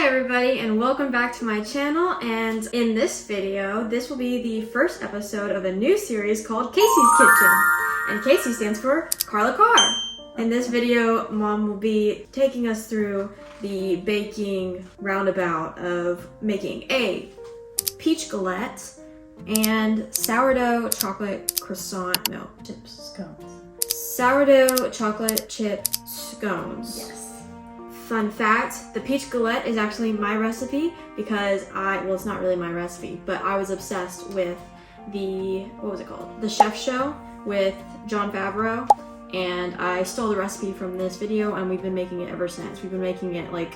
Hi everybody and welcome back to my channel, and in this video, this will be the first episode of a new series called Casey's Kitchen. And Casey stands for Carla Carr. In this video, Mom will be taking us through the baking roundabout of making a peach galette and sourdough chocolate croissant, no, chips. Scones. Sourdough chocolate chip scones. Yes. Fun fact, the peach galette is actually my recipe because well, it's not really my recipe, but I was obsessed with what was it called? The Chef Show with Jon Favreau, and I stole the recipe from this video, and we've been making it ever since. We've been making it like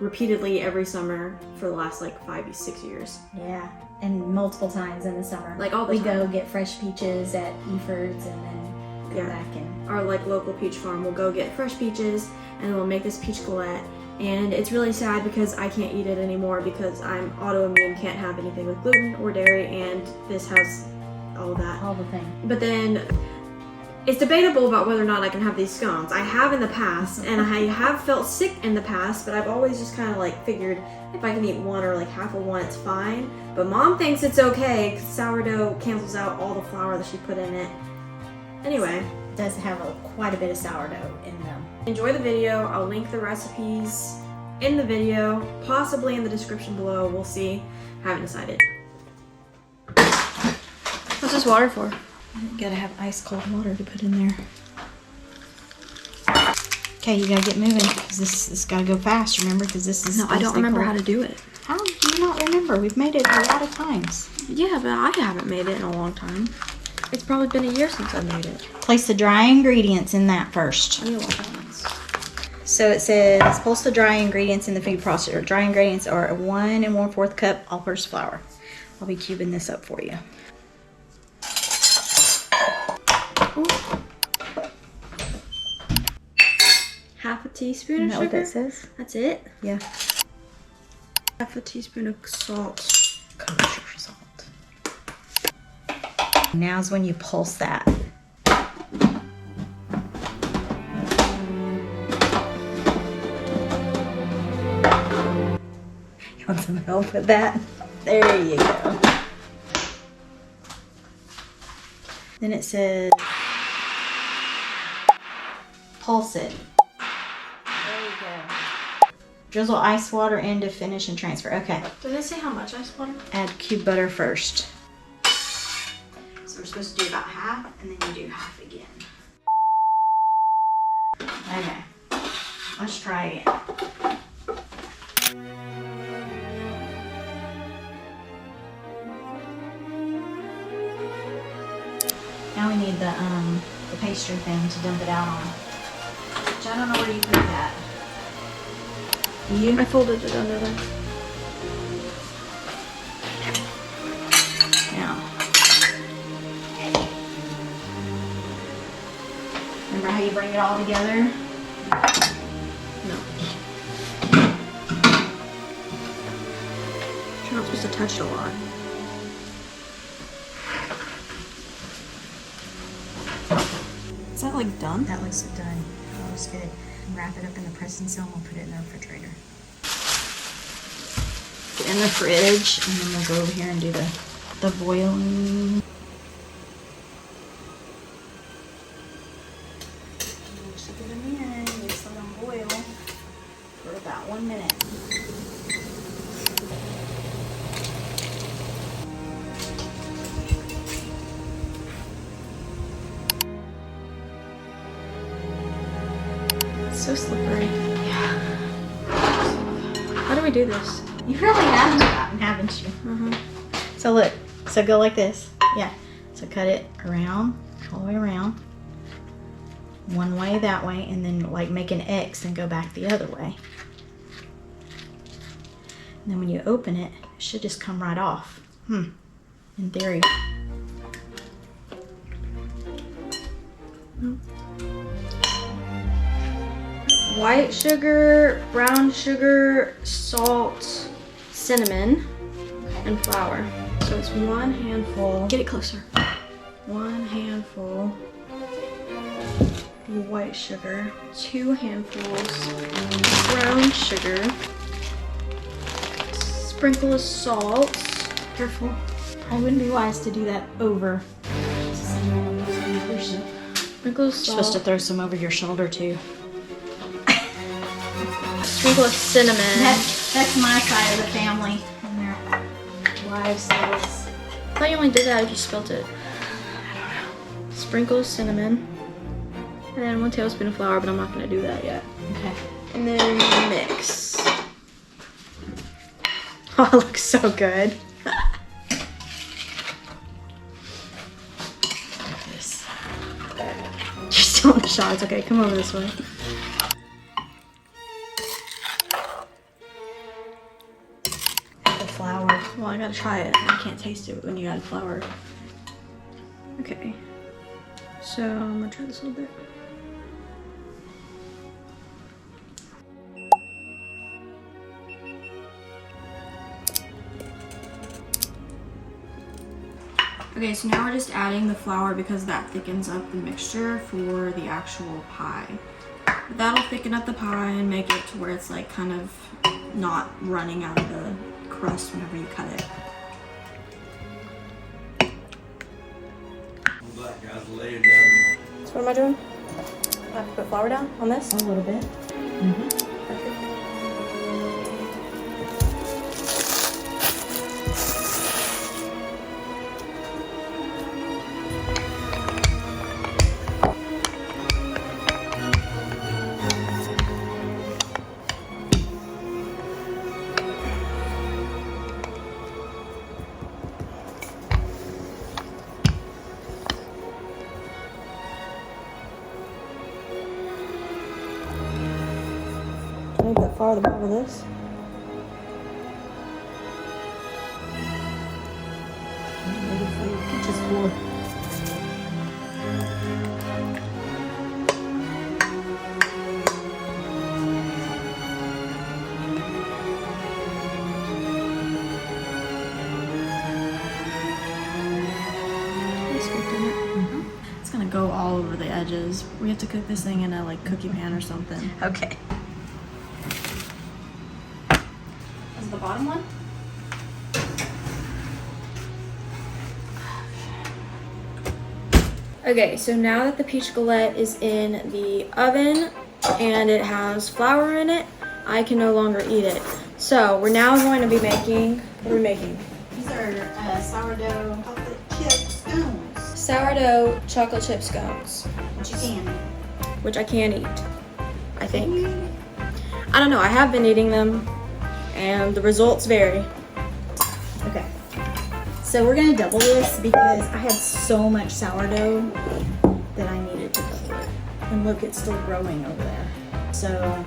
repeatedly every summer for the last like 5-6 years. Yeah, and multiple times in the summer. Like all the we time. go get fresh peaches at Eford's and then go back and... Our like local peach farm, we'll go get fresh peaches and we'll make this peach galette. And it's really sad because I can't eat it anymore because I'm autoimmune, can't have anything with gluten or dairy, and this has all that. All the things. But then it's debatable about whether or not I can have these scones. I have in the past, and I have felt sick in the past, but I've always just kind of like figured if I can eat one or like half of one, it's fine. But Mom thinks it's okay because sourdough cancels out all the flour that she put in it. Anyway. It does have quite a bit of sourdough in them. Enjoy the video. I'll link the recipes in the video, possibly in the description below. We'll see. Haven't decided. What's this water for? You gotta have ice cold water to put in there. Okay, you gotta get moving because this gotta go fast. Remember, because this is. No, I don't remember how to do it. How do you not remember? We've made it a lot of times. Yeah, but I haven't made it in a long time. It's probably been a year since I made it. Place the dry ingredients in that first. I need to wash my hands. So it says, pulse the dry ingredients in the food processor. Dry ingredients are 1 1/4 cup all-purpose flour. I'll be cubing this up for you. Ooh. Half a teaspoon of Isn't that sugar? what that says? That's it? Yeah. Half a teaspoon of salt. Kosher salt. Now's when you pulse that. You want some help with that? There you go. Then it says, pulse it. There you go. Drizzle ice water in to finish and transfer. Okay. Does it say how much ice water? Add cube butter first. So we're supposed to do about half, and then you do half again. Okay. Let's try again. Now we need the pastry thing to dump it out on. Which I don't know where you put that. I folded it under there. Now, remember how you bring it all together? No. You're not supposed to touch it a lot. Is that like done? That looks done. That looks good. Wrap it up in the pressing seal and we'll put it in the refrigerator. Put it in the fridge, and then we'll go over here and do the boiling. Stick it in the end. Just let them boil for about 1 minute. It's so slippery. Yeah. How do we do this? You really have forgotten, haven't you? So look, so go like this. Yeah. So cut it around, all the way around. One way that way, and then like make an X and go back the other way. And then when you open it, it should just come right off. In theory. White sugar, brown sugar, salt, cinnamon, and flour. So it's 1 handful. Get it closer. 1 handful of white sugar, 2 handfuls brown sugar, sprinkle of salt. Careful. I wouldn't be wise to do that over. Sprinkle of You're salt. supposed to throw some over your shoulder too. Sprinkle of cinnamon. That's my side of the family. And their wives do this. I thought you only did that if you spilt it. Sprinkle of cinnamon. And then 1 tablespoon of flour, but I'm not gonna do that yet. Okay. And then mix. Oh, it looks so good. This. You're still in the shot. It's okay. Come over this way. The flour. Well, I gotta try it. I can't taste it when you add flour. Okay. So I'm gonna try this a little bit. Okay, so now we're just adding the flour because that thickens up the mixture for the actual pie. That'll thicken up the pie and make it to where it's like kind of not running out of the crust whenever you cut it. So what am I doing? I have to put flour down on this? A little bit. Perfect. I need that flour at the bottom of this. Just pour. It's gonna go all over the edges. We have to cook this thing in a like cookie pan or something. Okay. Is it the bottom one? Okay, so now that the peach galette is in the oven and it has flour in it, I can no longer eat it. So we're now going to be making, what are we making? These are sourdough chocolate chip scones, Sourdough chocolate chip scones, which you can. which I can eat, I think. I don't know, I have been eating them and the results vary. Okay. So we're gonna double this because I had so much sourdough that I needed to double it. And look, it's still growing over there. So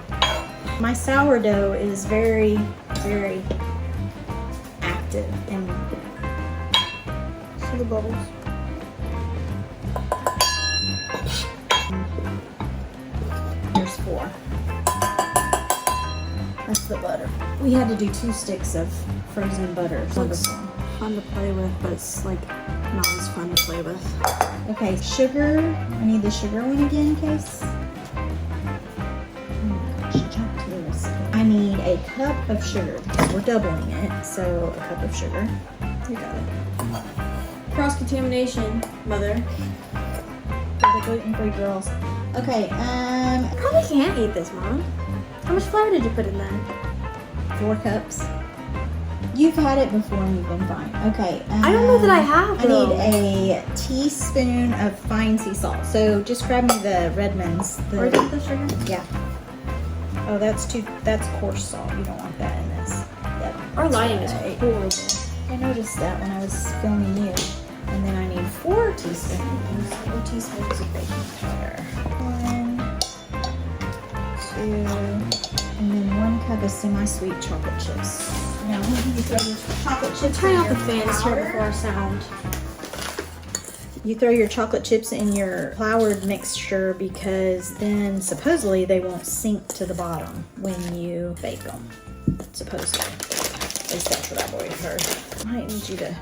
my sourdough is very, very active and See the bubbles? there's 4. That's the butter. We had to do 2 sticks of frozen butter. So Looks fun to play with, but it's like not as fun to play with. okay, sugar. I need the sugar one again in case. Oh my gosh, I jumped to the recipe. I need a cup of sugar because we're doubling it. So a cup of sugar. You got it. Cross contamination, mother. For the gluten-free girls. Okay, I probably can't eat this, Mom. How much flour did you put in there? 4 cups. You've had it before and you've been fine. Okay. I don't know that I have, I though. need a teaspoon of fine sea salt. So just grab me the Redmonds. Or is it the sugar? Yeah. Oh, that's coarse salt. You don't want that in this. Yep. Our lighting is Right. horrible. I noticed that when I was filming you. And then I need 4 teaspoons. 4 teaspoons of baking powder. 1, 2, and then 1 cup of semi-sweet chocolate chips. Now, you throw your chocolate chips Turn in off your the fans here powder. before I sound. You throw your chocolate chips in your floured mixture because then supposedly they won't sink to the bottom when you bake them. Supposedly. At least that's what I've always heard. I might need you to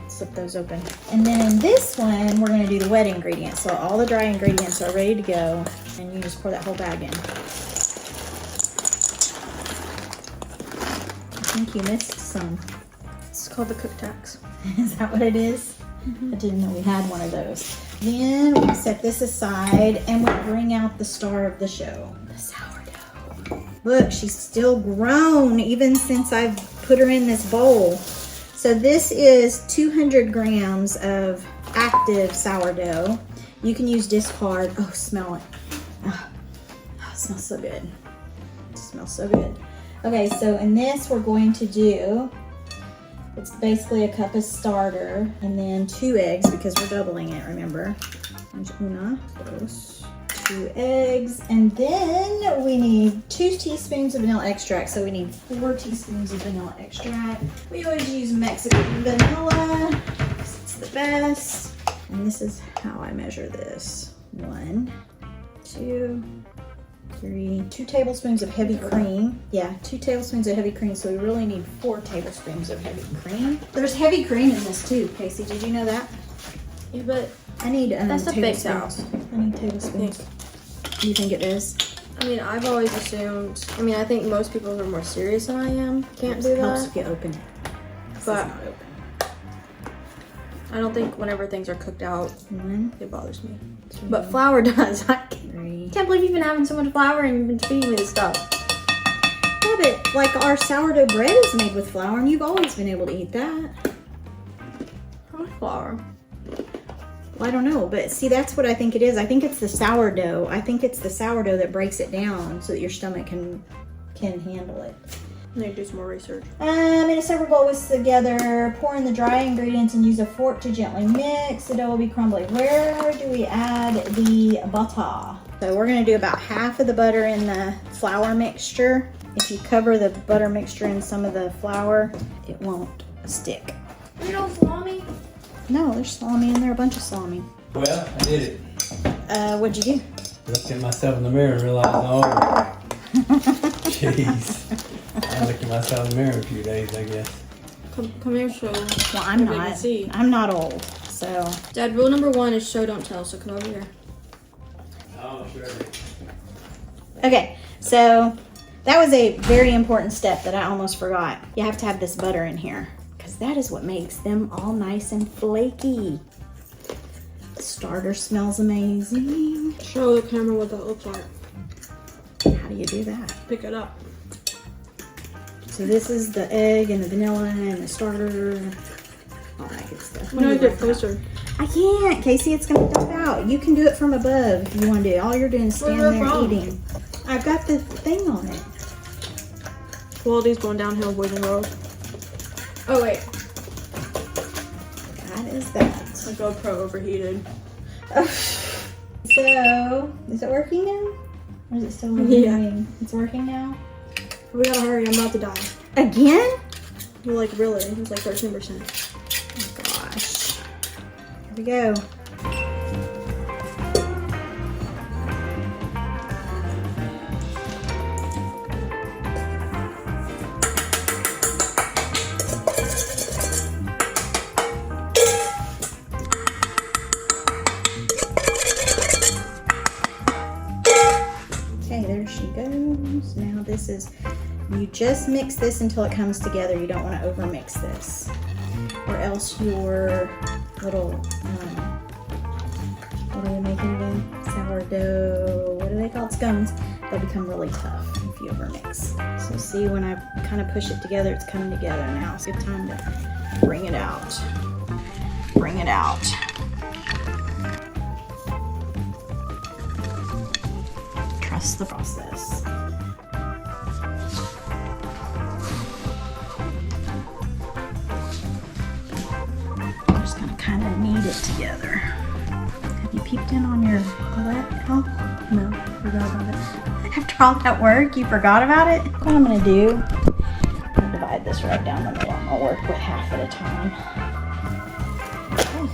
slip those open. And then in this one, we're gonna do the wet ingredients. So all the dry ingredients are ready to go. And you just pour that whole bag in. think you missed some. It's called the cook tax. Is that what it is? I didn't know we had one of those. Then we set this aside and we bring out the star of the show, the sourdough. Look, she's still grown even since I've put her in this bowl. So this is 200 grams of active sourdough. You can use discard. Oh, smell it. Oh, it smells so good. It smells so good. Okay, so in this we're going to do, it's basically a cup of starter and then 2 eggs because we're doubling it, remember? Una, dos, 2 eggs. And then we need 2 teaspoons of vanilla extract. So we need 4 teaspoons of vanilla extract. We always use Mexican vanilla because it's the best. And this is how I measure this. 1, 2, 3, 2 tablespoons of heavy cream. Yeah, 2 tablespoons of heavy cream. So we really need 4 tablespoons of heavy cream. There's heavy cream in this too, Casey. Did you know that? Yeah, but I need that's a big house. I need tablespoons. Do you think it is? I mean, I've always assumed. I mean, I think most people who are more serious than I am can't do It helps that. if you open it. But I don't think whenever things are cooked out, 1, it bothers me. 2, But flour does. I 3. can't believe you've been having so much flour and you've been feeding me this stuff. Yeah, but like our sourdough bread is made with flour, and you've always been able to eat that. How much flour? Well, I don't know, but see, that's what I think it is. I think it's the sourdough. I think it's the sourdough that breaks it down so that your stomach can handle it. I need to do some more research. In a separate bowl, whisk together, pour in the dry ingredients and use a fork to gently mix. The dough will be crumbly. Where do we add the butter? So we're gonna do about half of the butter in the flour mixture. If you cover the butter mixture in some of the flour, it won't stick. You know salami? No, there's salami in there, a bunch of salami. Well, I did it. What'd you do? Looked at myself in the mirror and realized, oh, jeez. I looked at myself in the mirror a few days, I guess. Come here, show. Well, I'm Everybody can see. I'm not old, so. Dad, rule number 1 is show, don't tell. So come over here. Oh, sure. Okay, so that was a very important step that I almost forgot. You have to have this butter in here because that is what makes them all nice and flaky. The starter smells amazing. Show the camera what that looks like. How do you do that? Pick it up. So this is the egg and the vanilla and the starter, all that good stuff. When I get closer. I can't, Casey, it's gonna dump out. You can do it from above if you want to do it. All you're doing is standing Where's there your phone? eating. I've got the thing on it. Quality's going downhill, boys and girls. Oh wait, That is that. my GoPro overheated. So, is it working now? Or is it still working? Yeah. It's working now? We gotta hurry, I'm about to die. Again? Well, like really, it's like 13%. Oh gosh. Here we go. Okay, there she goes. Now this is, you just mix this until it comes together. You don't want to over mix this, or else your little, what are they making again? Sourdough, what are they called? Scones. They'll become really tough if you over mix. So see, when I kind of push it together, it's coming together now. It's a good time to bring it out. Bring it out. Trust the process. I'm just gonna kind of knead it together. Have you peeped in on your Galette at all? No, forgot about it. After all that work, you forgot about it? What I'm gonna do, I'm gonna divide this right down the middle. I'll work with half at a time. Okay.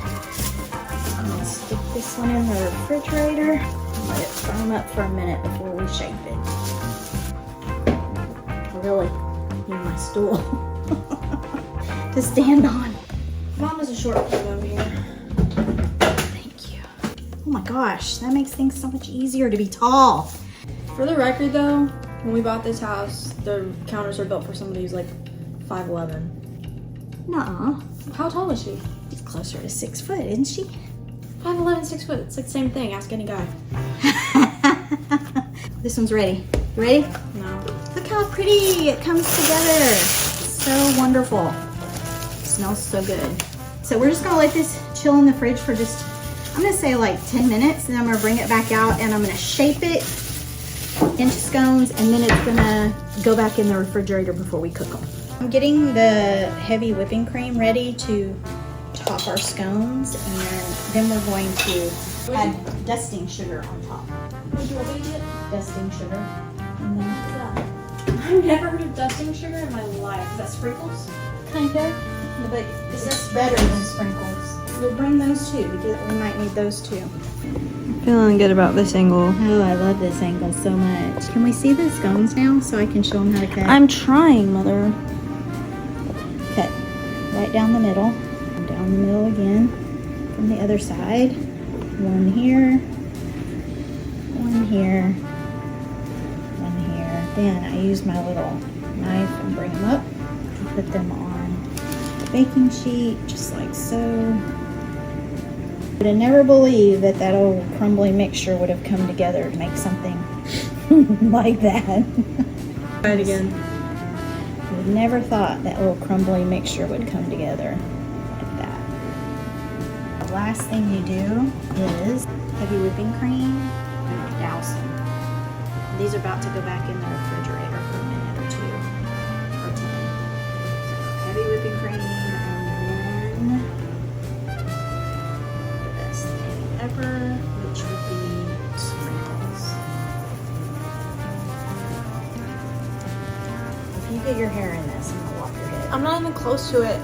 I'm gonna stick this one in the refrigerator and let it firm up for a minute before we shape it. I really need my stool to stand on. Mom is a shortcut over here. Thank you. Oh my gosh, that makes things so much easier to be tall. For the record though, when we bought this house, the counters are built for somebody who's like 5'11". Nuh-uh. How tall is she? She's closer to 6 foot, isn't she? 5'11", 6 foot. It's like the same thing. Ask any guy. This one's ready. You ready? No. Look how pretty it comes together. So wonderful. It smells so good. So we're just gonna let this chill in the fridge for just, I'm gonna say like 10 minutes, and then I'm gonna bring it back out and I'm gonna shape it into scones, and then it's gonna go back in the refrigerator before we cook them. I'm getting the heavy whipping cream ready to top our scones, and then we're going to add dusting sugar on top. Would you want me to get? Dusting sugar. And then I've never heard of dusting sugar in my life. Is that sprinkles? kind of, but it's better than sprinkles. We'll bring those too, because we might need those too. Feeling good about this angle. Oh, I love this angle so much. Can we see the scones now so I can show them how to cut? I'm trying, Mother. Cut right down the middle. Down the middle again. From the other side. One here. One here. One here. Then I use my little knife and bring them up and put them on the baking sheet, just like so. But I never believed that that old crumbly mixture would have come together to make something like that. Try it again. I would never thought that little crumbly mixture would come together like that. The last thing you do is heavy whipping cream and douse them. These are about to go back in the refrigerator for a minute or 2 or 10. So heavy whipping cream, and then the best thing ever, which would be sprinkles. If you get your hair in this, I'm gonna whop your head. I'm not even close to it.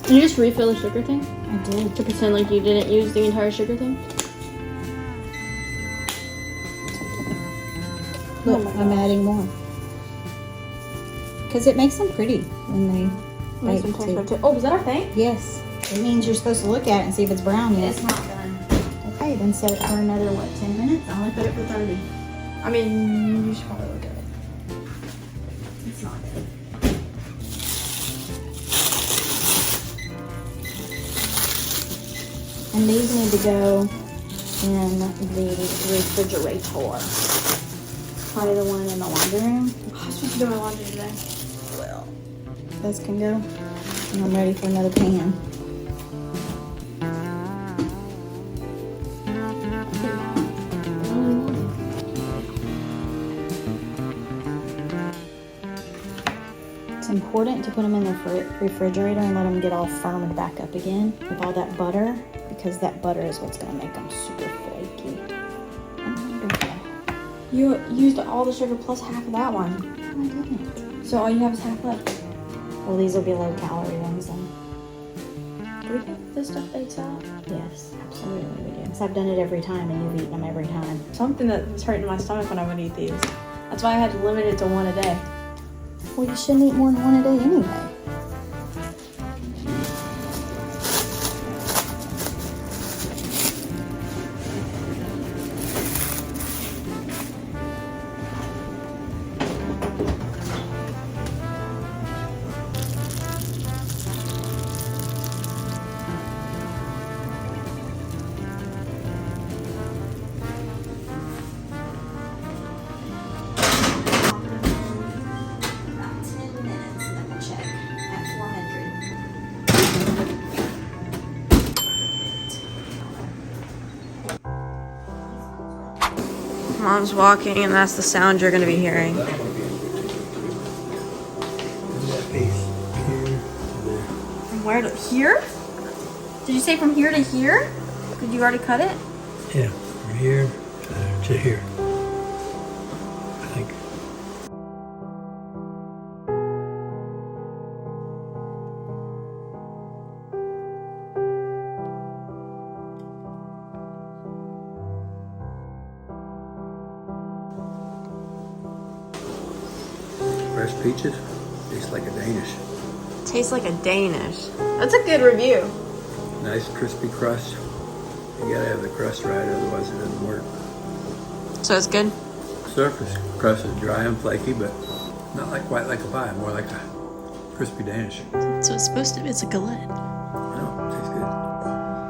Did you just refill the sugar thing? I did. To pretend like you didn't use the entire sugar thing? Look, Oh my I'm gosh. adding more. Because it makes them pretty when they Makes bake them too. taste good too. Oh, was that our thing? Yes. It means you're supposed to look at it and see if it's brown yet. It's not done. Okay, then set it for another, what, 10 minutes? I only put it for 30. I mean, you should probably look at it. It's not good. And these need to go in the refrigerator. Probably the one in the laundry room. Oh, I was supposed to do my laundry today. Well, those can go. And I'm ready for another pan. It's important to put them in the refrigerator and let them get all firmed back up again with all that butter, because that butter is what's going to make them super flaky. Wonderful. You used all the sugar plus half of that one. No, I didn't. So all you have is half left. Well, these will be low calorie ones then. Do we think this stuff bakes out? Yes, absolutely we do. Because I've done it every time and you've eaten them every time. Something that was hurting my stomach when I would eat these. That's why I had to limit it to one a day. Well, you shouldn't eat more than one a day anyway. Mom's walking, and that's the sound you're going to be hearing. That piece here to there. From where to here? Did you say from here to here? Did you already cut it? Yeah, from here to here. I think. Fresh peaches tastes like a Danish. Tastes like a Danish. That's a good review. Nice crispy crust. You gotta have the crust right, otherwise it doesn't work. So it's good? Surface crust is dry and flaky, but not like quite like a pie, more like a crispy Danish. So it's supposed to be, it's a galette. No, it tastes good.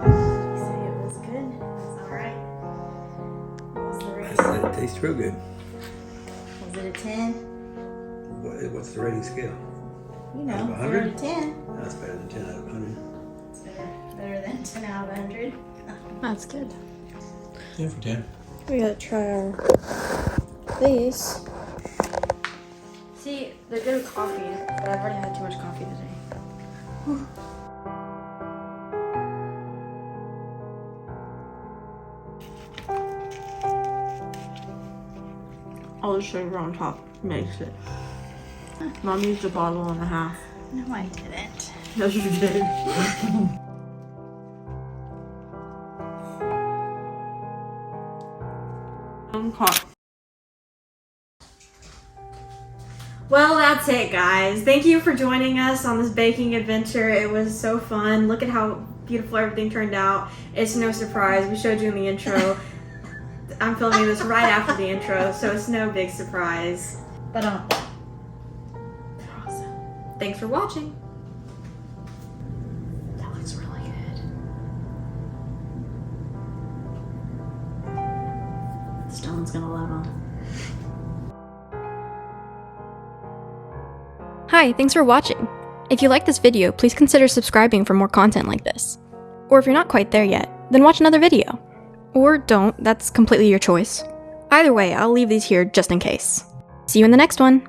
You say it was good. It's all right. What was the I rating? said it tastes real good. Was it a 10? What's the rating scale? You know, Out of 0 100? to 10. That's better than 10 out of 100. It's better than 10 out of 100. That's good. 10 for 10. We gotta try our these. See, they're good with coffee, but I've already had too much coffee today. All the sugar on top makes it. Mom used a bottle and a half. No, I didn't. Yes, you did. Well, that's it, guys. Thank you for joining us on this baking adventure. It was so fun. Look at how beautiful everything turned out. It's no surprise. We showed you in the intro. I'm filming this right after the intro, so it's no big surprise. But Awesome. Thanks for watching. that looks really good. Stone's gonna love them. Hi, thanks for watching. If you like this video, please consider subscribing for more content like this. Or if you're not quite there yet, then watch another video. Or don't, that's completely your choice. Either way, I'll leave these here just in case. See you in the next one!